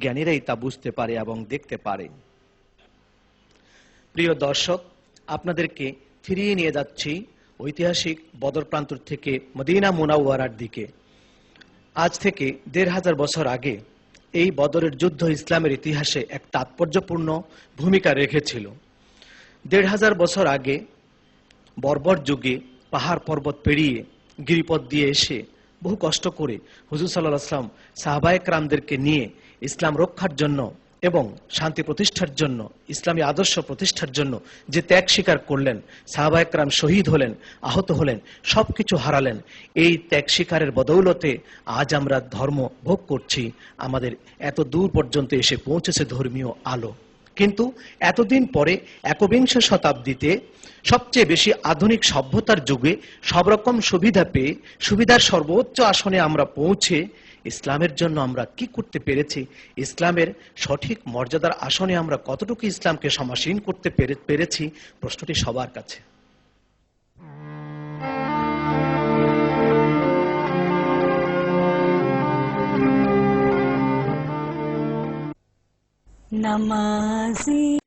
জ্ঞানীরাই তা বুঝতে পারে এবং দেখতে পারে। প্রিয় দর্শক, আপনাদেরকে ফিরিয়ে নিয়ে যাচ্ছি ঐতিহাসিক বদর প্রান্তর থেকে মদিনা মুনাওয়ারার দিকে। আজ থেকে ১৫০০ বছর আগে এই বদরের যুদ্ধ ইসলামের ইতিহাসে এক তাৎপর্যপূর্ণ ভূমিকা রেখেছিল। ১৫০০ বছর আগে বর্বর যুগে পাহাড় পর্বত পেরিয়ে গিরিপথ দিয়ে এসে বহু কষ্ট করে হুজুর সাল্লাল্লাহু আলাইহি ওয়াসাল্লাম সাহাবায়ে কেরামদেরকে নিয়ে ইসলাম রক্ষার জন্য এবং শান্তি প্রতিষ্ঠার জন্য, ইসলামী আদর্শ প্রতিষ্ঠার জন্য যে ত্যাগ স্বীকার করলেন, সাহাবায়ে কেরাম শহীদ হলেন, আহত হলেন, সবকিছু হারালেন। এই ত্যাগ স্বীকারের বদৌলতে আজ আমরা ধর্ম ভোগ করছি। আমাদের এত দূর পর্যন্ত এসে পৌঁছেছে ধর্মীয় আলো। কিন্তু এতদিন পরে একবিংশ শতাব্দীতে সবচেয়ে বেশি আধুনিক সভ্যতার যুগে সব রকম সুবিধা পেয়ে, সুবিধার সর্বোচ্চ আসনে আমরা পৌঁছে ইসলামের জন্য আমরা কি করতে পেরেছি, ইসলামের সঠিক মর্যাদার আসনে আমরা কতটুকু ইসলামকে সমাসীন করতে পেরেছি, প্রশ্নটি সবার কাছে। নামাজি